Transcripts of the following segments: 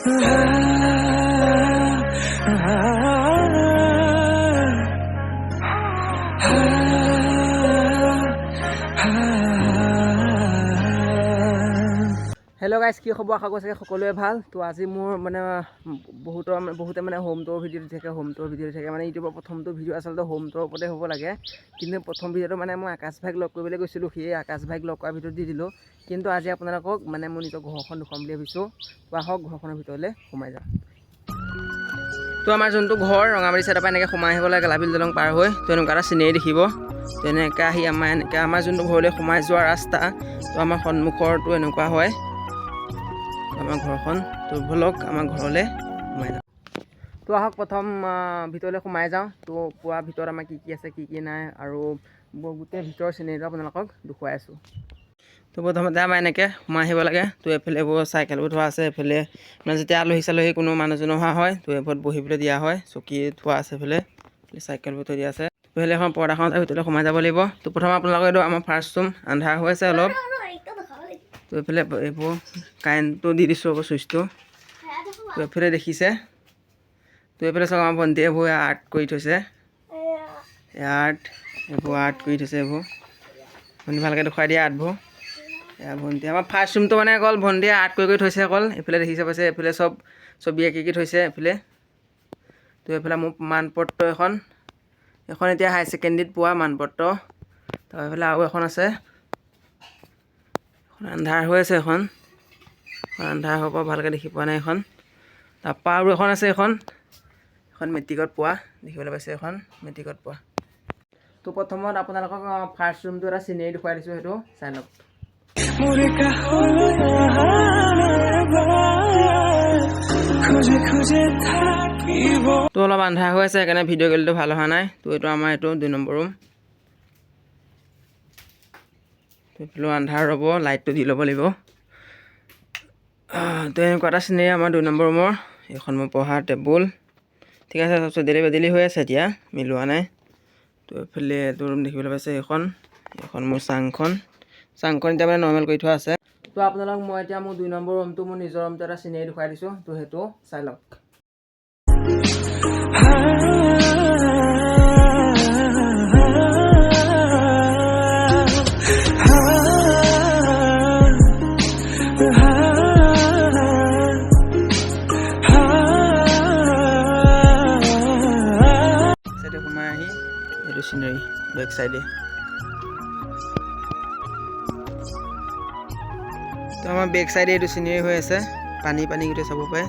Hello' guys, কি খবৰ? আশা কৰিছে সকলোৱে ভাল। তো আজি মোৰ মানে বহুতে মানে হোম টুৰ ভিডিঅ' দি থাকে মানে ইউটিউবৰ প্ৰথমটো ভিডিঅ' আচলতে হোম টুৰৰ ওপৰতে হ'ব লাগে, কিন্তু প্ৰথম ভিডিঅ'টো মানে মই আকাশ ভাইক লগ কৰিবলৈ গৈছিলোঁ, সেই আকাশ ভাইক লগ কৰাৰ ভিডিঅ'ত দি দিলোঁ। কিন্তু আজি আপোনালোকক মানে মোৰ নিজৰ ঘৰখন দেখুৱাম বুলি ভাবিছোঁ। তো আহক ঘৰখনৰ ভিতৰলৈ সোমাই যাওঁ। তো আমাৰ যোনটো ঘৰ ৰঙাবাৰী চাইডৰ পৰা এনেকৈ সোমাই আহিব লাগে গেলাবিল দলং পাৰ হৈ, তো এনেকুৱা এটা চিনেৰি দেখিব। তো এনেকৈ আহি আমাৰ যোনটো ঘৰলৈ সোমাই যোৱা ৰাস্তা, তো আমাৰ সন্মুখৰটো এনেকুৱা হয় আমাৰ ঘৰখন। তো ব'লক আমাৰ ঘৰলৈ সোমাই যাওঁ। তো আহক প্ৰথম ভিতৰলৈ সোমাই যাওঁ। তো পুৱা ভিতৰত আমাৰ কি আছে কি নাই আৰু গোটেই ভিতৰৰ চিনেৰিটো আপোনালোকক দেখুৱাই আছোঁ। তো প্ৰথমতে আমাৰ এনেকৈ সোমাই আহিব লাগে। তো এইফালে এইবোৰ চাইকেলবোৰ থোৱা আছে। এইফালে মানে যেতিয়া আলহী চালহী কোনো মানুহজন অহা হয়, তো এইবোৰত বহিবলৈ দিয়া হয়। চকী থোৱা আছে, এইফালে চাইকেলবোৰ থৈ দিয়া আছে। এইফালে এখন পৰ্দাখন ভিতৰলৈ সোমাই যাব লাগিব। তো প্ৰথম আপোনালোকৰ এইটো আমাৰ ফাৰ্ষ্ট ৰুম, আন্ধাৰ হৈ আছে অলপ। তো এইফালে এইবোৰ কাৰেণ্টটো দি দিছোঁ আকৌ চুইচটো। তো এইফালে দেখিছে, তো এইফালে চাওক আমাৰ ভণ্টিয়ে এইবোৰ আৰ্ট কৰি থৈছে। এইবোৰ আৰ্ট কৰি থৈছে। এইবোৰ ভণ্টি ভালকৈ দেখুৱাই দিয়া আৰ্টবোৰ। এয়া ভণ্টি আমাৰ ফাৰ্ষ্ট ৰুমটো মানে অকল ভণ্টিয়ে আৰ্ট কৰি থৈছে অকল। এইফালে দেখিছে পাইছে, এইফালে চব ছবি আঁকি থৈছে এইফালে। তো এইফালে মোৰ মানপত্ৰ এখন এতিয়া হায়াৰ ছেকেণ্ডেৰীত পোৱা মানপত্ৰ। তাৰ এইফালে আৰু এখন আছে, এখন আন্ধাৰ হৈ আছে। এখন আন্ধাৰ হ'ব ভালকৈ দেখি পোৱা নাই এখন। তাৰপৰা আৰু এখন আছে, এখন মেট্ৰিকত পোৱা দেখিবলৈ পাইছে, এখন মেট্ৰিকত পোৱা। তো প্ৰথমত আপোনালোকক ফাৰ্ষ্ট ৰুমটো এটা চিনেৰি দেখুৱাই দিছোঁ, সেইটো চাই লওক। তো অলপ আন্ধাৰ হৈ আছে, সেইকাৰণে ভিডিঅ' কোৱালিটিটো ভাল অহা নাই। তো এইটো আমাৰ 2 নম্বৰ ৰুম। এইফালেও আন্ধাৰ হ'ব, লাইটটো দি ল'ব লাগিব। তো এনেকুৱা এটা চিনেৰি আমাৰ 2 নম্বৰ ৰুমৰ। এইখন মোৰ পঢ়া টেবুল, ঠিক আছে। চব ডেলি হৈ আছে, এতিয়া মিলোৱা নাই। তো এইফালে এইটো ৰুম দেখিবলৈ পাইছে, এইখন মোৰ চাংখন এতিয়া মানে নৰ্মেল কৰি থোৱা আছে। তো আপোনালোক মই এতিয়া মোৰ 2 নম্বৰ ৰুমটো, মোৰ নিজৰ ৰুমটো এটা চিনেৰি দেখুৱাই দিছোঁ। তো সেইটো চাই লওক। সোমাই আহি এইটো চিনেৰি বেক চাইডে। তো আমাৰ বেক চাইডে এইটো চিনেৰি হৈ আছে। পানী গোটেই চাব পাৰে,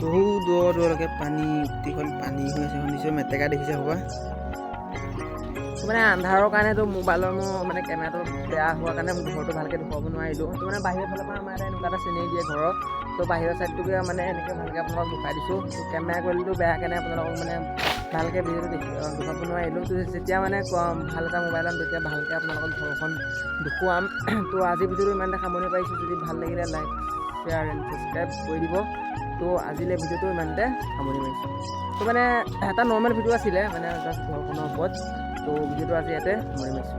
বহুত দূৰলৈকে পানী, গোটেইখন পানী হৈ আছে। নিশ্চয় মেটেকা দেখিছে হ'বা। মানে আন্ধাৰৰ কাৰণেতো মোবাইলৰ মোৰ মানে কেমেৰাটো বেয়া হোৱাৰ কাৰণে ঘৰটো ভালকৈ দেখুৱাব নোৱাৰিলোঁ। তো মানে বাহিৰৰ ফালৰ পৰা আমাৰ এনেকুৱা এটা চিনেৰি দিয়ে ঘৰৰ। তো বাহিৰৰ ছাইডটোকে মানে এনেকৈ ভালকৈ আপোনালোকক দেখুৱাই দিছোঁ। তো কেমেৰা কোৱালিটিটো বেয়া কাৰণে আপোনালোকক মানে ভালকৈ ভিডিঅ'টো দেখুৱাব নোৱাৰিলোঁ। তো যেতিয়া মানে ভাল এটা মোবাইল ল'ম, তেতিয়া ভালকৈ আপোনালোকক ঘৰখন দেখুৱাম। তো আজি ভিডিঅ'টো ইমানতে সামৰণি পাৰিছোঁ। যদি ভাল লাগিলে লাইক, শ্বেয়াৰ এণ্ড ছাবস্ক্ৰাইব কৰি দিব। তো আজিলৈ ভিডিঅ'টো ইমানতে সামৰণি মাৰিছোঁ। তো মানে এটা নৰ্মেল ভিডিঅ' আছিলে, মানে জাষ্ট ঘৰখনৰ ওপৰত। তো ভিডিঅ'টো আজি ইয়াতে সামৰণি মাৰিছোঁ।